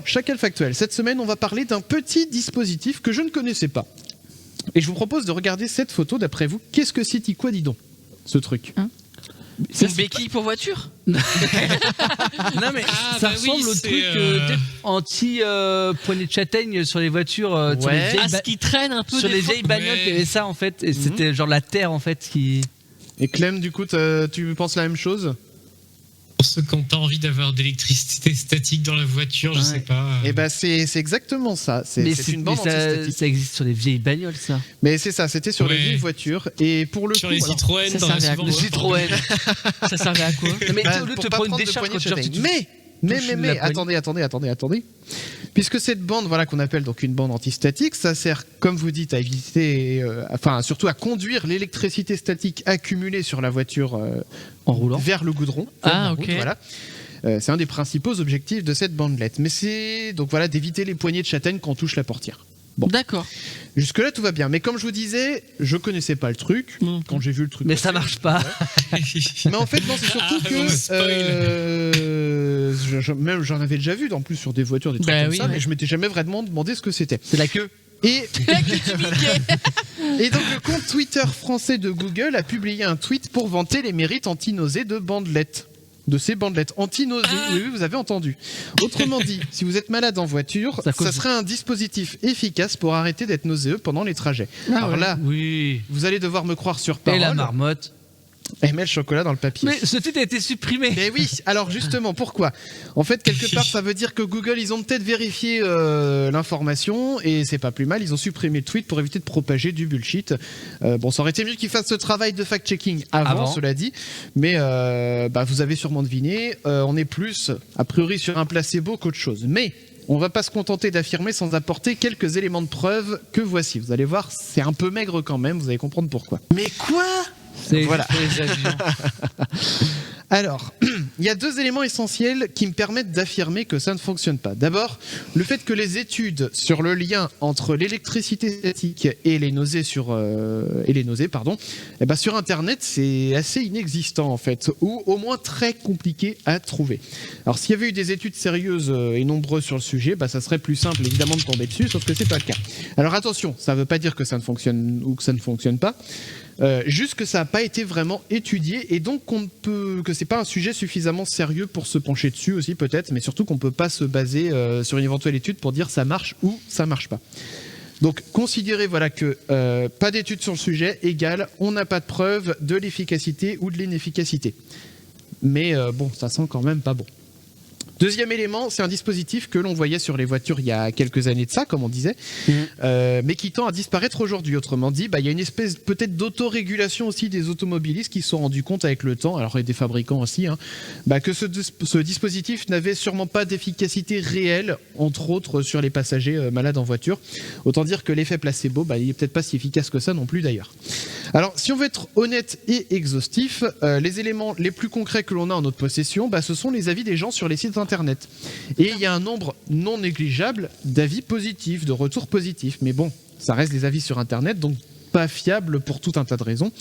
Chacal Factuel. Cette semaine, on va parler d'un petit dispositif que je ne connaissais pas. Et je vous propose de regarder cette photo. D'après vous, qu'est-ce que c'est, quoi, dis donc, ce truc C'est une béquille pour voiture. Non mais ça ressemble au truc anti poignée de châtaigne sur les voitures, sur les vieilles ce qui traîne un peu sur les vieilles bagnoles, il y avait ça en fait, et c'était genre la terre en fait qui. Et Clem, du coup, tu penses la même chose ? Pour ceux qui n'ont pas envie d'avoir d'électricité statique dans la voiture, je sais pas. Et bah c'est exactement ça. C'est une bande antistatique. Ça existe sur les vieilles bagnoles, ça. Mais c'est ça, c'était sur les vieilles voitures. Et pour le sur coup, les Citroën, ça servait à quoi ? Citroën. Ça servait à quoi ? Mais au lieu de te prendre une décharge quand mais attendez. Puisque cette bande, voilà, qu'on appelle donc une bande antistatique, ça sert, comme vous dites, à éviter, surtout à conduire l'électricité statique accumulée sur la voiture en roulant vers le goudron. Ok. Voilà. C'est un des principaux objectifs de cette bandelette. Mais c'est donc voilà d'éviter les poignées de châtaigne quand on touche la portière. Bon. D'accord. Jusque-là, tout va bien. Mais comme je vous disais, je connaissais pas le truc. Quand j'ai vu le truc. Mais ça marche pas. Mais en fait, non, c'est surtout que même j'en avais déjà vu, en plus sur des voitures, des trucs comme ça, mais je m'étais jamais vraiment demandé ce que c'était. C'est la queue. Et donc le compte Twitter français de Google a publié un tweet pour vanter les mérites anti-nausées de bandelettes. De ces bandelettes anti-nausées. Oui, vous avez entendu. Autrement dit, si vous êtes malade en voiture, ça serait un dispositif efficace pour arrêter d'être nauséeux pendant les trajets. Alors là, vous allez devoir me croire sur parole. Et la marmotte. Et met le chocolat dans le papier. Mais ce tweet a été supprimé. Mais oui, alors justement, pourquoi ? En fait, quelque part, ça veut dire que Google, ils ont peut-être vérifié l'information, et c'est pas plus mal, ils ont supprimé le tweet pour éviter de propager du bullshit. Bon, ça aurait été mieux qu'ils fassent ce travail de fact-checking avant, cela dit, mais vous avez sûrement deviné, on est plus, a priori, sur un placebo qu'autre chose. Mais on va pas se contenter d'affirmer sans apporter quelques éléments de preuve que voici. Vous allez voir, c'est un peu maigre quand même, vous allez comprendre pourquoi. Mais quoi ? Voilà. Alors, il y a deux éléments essentiels qui me permettent d'affirmer que ça ne fonctionne pas. D'abord, le fait que les études sur le lien entre l'électricité statique et les nausées sur Internet, c'est assez inexistant en fait, ou au moins très compliqué à trouver. Alors, s'il y avait eu des études sérieuses et nombreuses sur le sujet, ça serait plus simple évidemment de tomber dessus, sauf que c'est pas le cas. Alors attention, ça ne veut pas dire que ça ne fonctionne ou que ça ne fonctionne pas. Juste que ça n'a pas été vraiment étudié et donc que c'est pas un sujet suffisamment sérieux pour se pencher dessus aussi peut-être, mais surtout qu'on peut pas se baser sur une éventuelle étude pour dire ça marche ou ça marche pas. Donc considérez que pas d'études sur le sujet égale on n'a pas de preuve de l'efficacité ou de l'inefficacité. Mais ça sent quand même pas bon. Deuxième élément, c'est un dispositif que l'on voyait sur les voitures il y a quelques années de ça, comme on disait, mais qui tend à disparaître aujourd'hui. Autrement dit, il y a une espèce peut-être d'autorégulation aussi des automobilistes qui se sont rendus compte avec le temps, alors et des fabricants aussi, que ce dispositif n'avait sûrement pas d'efficacité réelle, entre autres sur les passagers malades en voiture. Autant dire que l'effet placebo, il n'est peut-être pas si efficace que ça non plus d'ailleurs. Alors, si on veut être honnête et exhaustif, les éléments les plus concrets que l'on a en notre possession, ce sont les avis des gens sur les sites internet. Et il y a un nombre non négligeable d'avis positifs, de retours positifs. Mais bon, ça reste des avis sur internet, donc pas fiable pour tout un tas de raisons.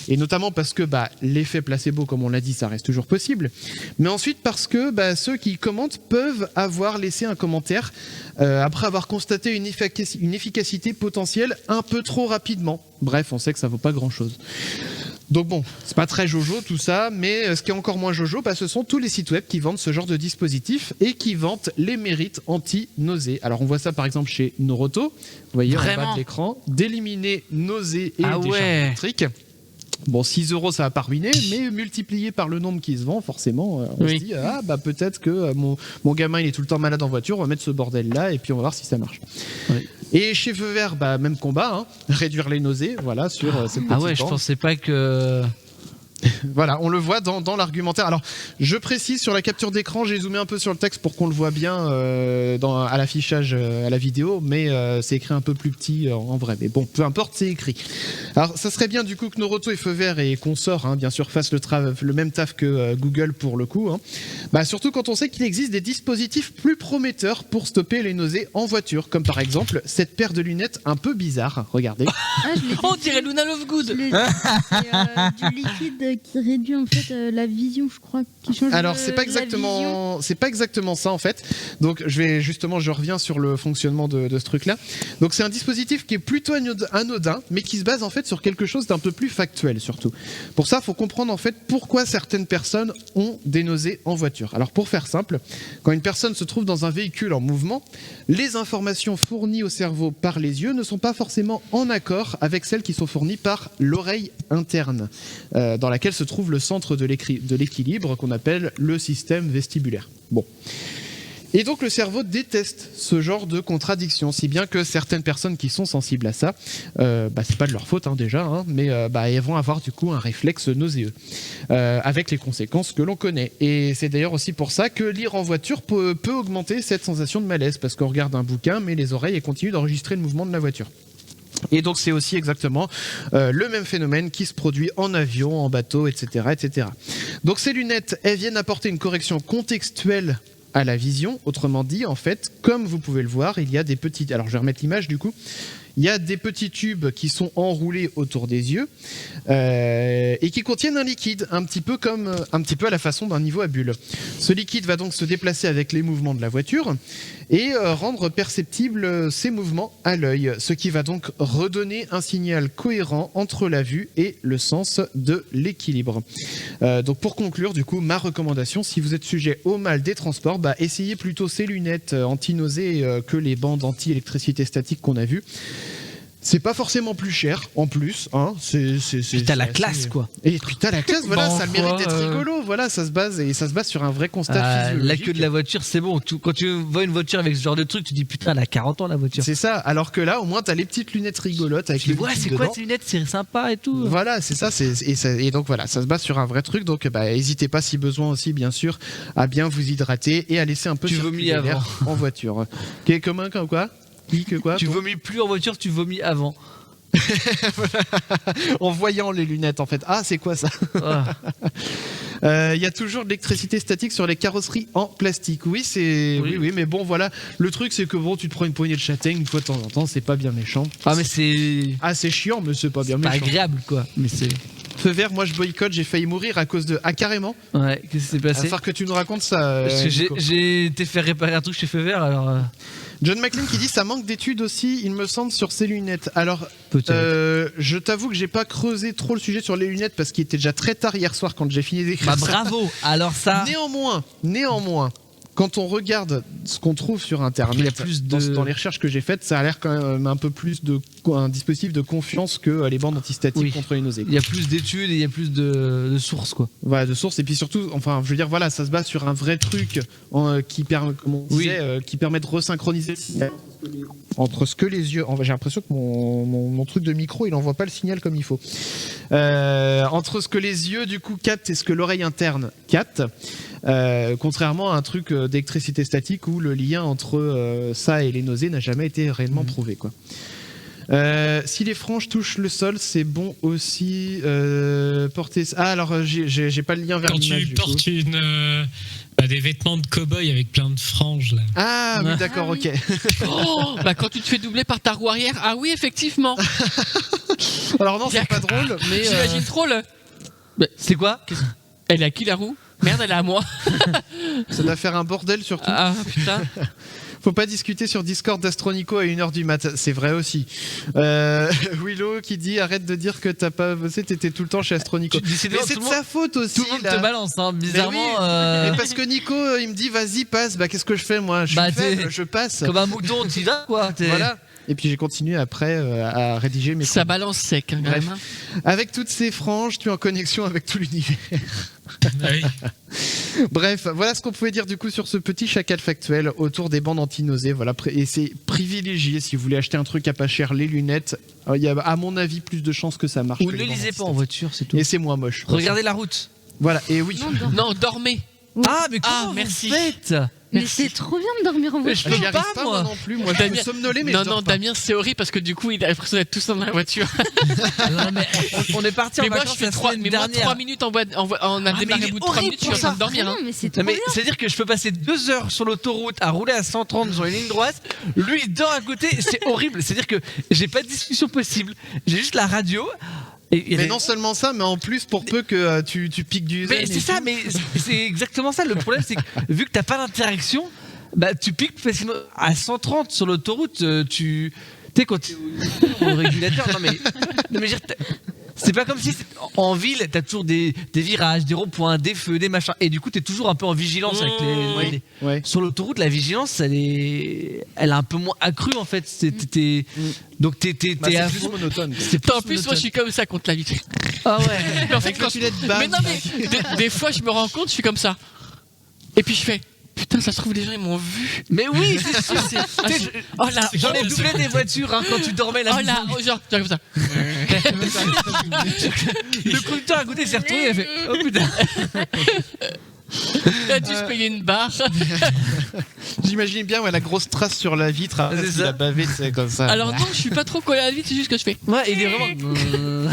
Et notamment parce que l'effet placebo, comme on l'a dit, ça reste toujours possible. Mais ensuite parce que ceux qui commentent peuvent avoir laissé un commentaire après avoir constaté une efficacité potentielle un peu trop rapidement. Bref, on sait que ça vaut pas grand-chose. Donc bon, c'est pas très jojo tout ça, mais ce qui est encore moins jojo, ce sont tous les sites web qui vendent ce genre de dispositif et qui vantent les mérites anti-nausées. Alors on voit ça par exemple chez Noroto, vous voyez en bas de l'écran, d'éliminer nausées et décharges électriques. Bon, 6 €, ça va pas ruiner, mais multiplié par le nombre qui se vend, forcément, on se dit, peut-être que mon gamin, il est tout le temps malade en voiture, on va mettre ce bordel-là, et puis on va voir si ça marche. Oui. Et chez Feu Vert, même combat, réduire les nausées, voilà, sur cette petite bande. Je pensais pas que... Voilà, on le voit dans l'argumentaire. Alors, je précise sur la capture d'écran, j'ai zoomé un peu sur le texte pour qu'on le voit bien à l'affichage, à la vidéo, mais c'est écrit un peu plus petit en vrai. Mais bon, peu importe, c'est écrit. Alors, ça serait bien du coup que Noroto et Feu Vert et consorts, bien sûr, fassent le même taf que Google pour le coup. Surtout quand on sait qu'il existe des dispositifs plus prometteurs pour stopper les nausées en voiture, comme par exemple cette paire de lunettes un peu bizarre. Regardez. On dirait Luna Lovegood. C'est du liquide qui réduit en fait la vision, je crois. Qui change Alors c'est pas exactement ça en fait. Donc je reviens sur le fonctionnement de ce truc-là. Donc c'est un dispositif qui est plutôt anodin, mais qui se base en fait sur quelque chose d'un peu plus factuel surtout. Pour ça, il faut comprendre en fait pourquoi certaines personnes ont des nausées en voiture. Alors pour faire simple, quand une personne se trouve dans un véhicule en mouvement, les informations fournies au cerveau par les yeux ne sont pas forcément en accord avec celles qui sont fournies par l'oreille interne, dans laquelle se trouve le centre de l'équilibre qu'on appelle le système vestibulaire. Bon. Et donc le cerveau déteste ce genre de contradiction, si bien que certaines personnes qui sont sensibles à ça, c'est pas de leur faute déjà, mais elles vont avoir du coup un réflexe nauséeux, avec les conséquences que l'on connaît. Et c'est d'ailleurs aussi pour ça que lire en voiture peut augmenter cette sensation de malaise, parce qu'on regarde un bouquin, mais les oreilles continuent d'enregistrer le mouvement de la voiture. Et donc c'est aussi exactement le même phénomène qui se produit en avion, en bateau, etc., etc. Donc ces lunettes, elles viennent apporter une correction contextuelle à la vision. Autrement dit, en fait, comme vous pouvez le voir, il y a des petits... Alors je vais remettre l'image du coup. Il y a des petits tubes qui sont enroulés autour des yeux et qui contiennent un liquide, un petit peu à la façon d'un niveau à bulles. Ce liquide va donc se déplacer avec les mouvements de la voiture et rendre perceptibles ces mouvements à l'œil, ce qui va donc redonner un signal cohérent entre la vue et le sens de l'équilibre. Donc pour conclure, du coup, ma recommandation, si vous êtes sujet au mal des transports, essayez plutôt ces lunettes anti-nausées que les bandes anti-électricité statique qu'on a vues. C'est pas forcément plus cher en plus, hein. Puis t'as la classe, quoi. Et puis t'as la classe, voilà, ça a le mérite d'être rigolo, voilà, ça se base sur un vrai constat physiologique. La queue de la voiture, c'est bon. Quand tu vois une voiture avec ce genre de truc, tu dis putain, elle a 40 ans la voiture. C'est ça, alors que là, au moins, t'as les petites lunettes rigolotes avec les c'est quoi ces lunettes, c'est sympa et tout. Voilà, c'est ça, et donc voilà, ça se base sur un vrai truc, donc n'hésitez pas si besoin aussi, bien sûr, à bien vous hydrater et à laisser un peu circuler l'air en voiture. Commun comme quoi? Tu vomis plus en voiture, tu vomis avant. En voyant les lunettes en fait. Ah, c'est quoi ça? Il y a toujours de l'électricité statique sur les carrosseries en plastique. Oui, mais bon, voilà. Le truc, c'est que bon, tu te prends une poignée de châtaigne une fois de temps en temps, c'est pas bien méchant. C'est chiant, mais c'est pas bien méchant. Pas agréable, quoi. Mais c'est... Feu vert, moi je boycotte, j'ai failli mourir à cause de... Ah, carrément? Ouais, qu'est-ce qui s'est passé? Il va falloir que tu nous racontes ça. Parce que j'ai été faire réparer un truc chez Feu vert, alors... John McLean qui dit ça manque d'études aussi, il me semble, sur ces lunettes. Alors, je t'avoue que j'ai pas creusé trop le sujet sur les lunettes parce qu'il était déjà très tard hier soir quand j'ai fini d'écrire. Bravo. Alors ça. Néanmoins, quand on regarde ce qu'on trouve sur Internet, il y a plus dans les recherches que j'ai faites, ça a l'air quand même un peu plus un dispositif de confiance que les bandes antistatiques contre les nausées. Il y a plus d'études et il y a plus de sources, quoi. Voilà, de sources. Et puis surtout, enfin, je veux dire, voilà, ça se base sur un vrai truc qui permet de resynchroniser entre ce que les yeux... J'ai l'impression que mon truc de micro, il envoie pas le signal comme il faut. Entre ce que les yeux, du coup, captent et ce que l'oreille interne capte. Contrairement à un truc d'électricité statique où le lien entre ça et les nausées n'a jamais été réellement prouvé, quoi. Si les franges touchent le sol, c'est bon aussi porter... Ah, alors j'ai pas le lien vers l'image. Quand tu portes des vêtements de cow-boy avec plein de franges là. Ah oui, d'accord, ok. Quand tu te fais doubler par ta roue arrière, ah oui, effectivement. Alors non, c'est pas drôle, mais... J'imagine trop le... C'est quoi? Elle est à qui la roue? Merde, elle est à moi. Ça doit faire un bordel surtout. Ah putain. Faut pas discuter sur Discord d'Astronico à 1h du mat, c'est vrai aussi. Willow qui dit arrête de dire que t'as pas bossé, t'étais tout le temps chez Astronico. Mais c'est de sa faute aussi. Tout le monde te balance, hein, bizarrement. Mais parce que Nico, il me dit vas-y passe, qu'est-ce que je fais moi? Je suis faible, je passe. Comme un mouton, t'y vas quoi. Voilà. Et puis j'ai continué après à rédiger mes... Ça balance sec, hein, bref. Avec toutes ces franges, tu es en connexion avec tout l'univers. Oui. Bref, voilà ce qu'on pouvait dire du coup sur ce petit chacal factuel autour des bandes anti-nausées. Voilà, et c'est privilégié si vous voulez acheter un truc à pas cher, les lunettes. Il y a à mon avis plus de chances que ça marche. Ou ne lisez pas en voiture, c'est tout. Et c'est moins moche. Regardez la route. Voilà, et oui. Non, dormez. Ah, mais comment merci. vous faites? Mais c'est trop bien de dormir en voiture. J'y arrive pas moi non plus. Moi, je me somnoler, mais non, Damien, c'est horrible parce que du coup, il a l'impression d'être tout seul dans la voiture. Non, mais on est parti en vacances la semaine dernière. 3 minutes on a démarré au bout de 3 minutes, je suis en train de dormir. Non, mais c'est trop bien. C'est-à-dire que je peux passer 2 heures sur l'autoroute à rouler à 130 sur une ligne droite. Lui, il dort à côté. C'est horrible. C'est-à-dire que j'ai pas de discussion possible. J'ai juste la radio. Mais non seulement ça, mais en plus, pour peu que tu piques du zen. Mais c'est ça, mais c'est exactement ça. Le problème, c'est que vu que t'as pas d'interaction, bah tu piques facilement à 130 sur l'autoroute. Tu sais, quand t'es au régulateur, non mais je veux dire, c'est pas comme si en ville, t'as toujours des virages, des ronds-points, des feux, des machins, et du coup t'es toujours un peu en vigilance avec les... Ouais. Sur l'autoroute, la vigilance, elle est un peu moins accrue en fait. Donc t'es C'est plus monotone. En plus, moi, je suis comme ça contre la vitre. Ah ouais. Mais en fait, Avec le filet de base. mais non, mais des fois, je me rends compte, je suis comme ça. Et puis je fais. Putain, ça se trouve, les gens ils m'ont vu. Mais oui, c'est sûr. Oh là, J'en ai doublé des voitures quand tu dormais là. oh là, genre, comme ça. Le conducteur à côté s'est retourné, il a fait oh putain. Il a dû se payer une barre. J'imagine bien la grosse trace sur la vitre après C'est qu'il ça. a bavé, c'est comme ça. Alors non, je suis pas trop collé à la vitre, c'est juste ce que je fais. Ouais, il est vraiment.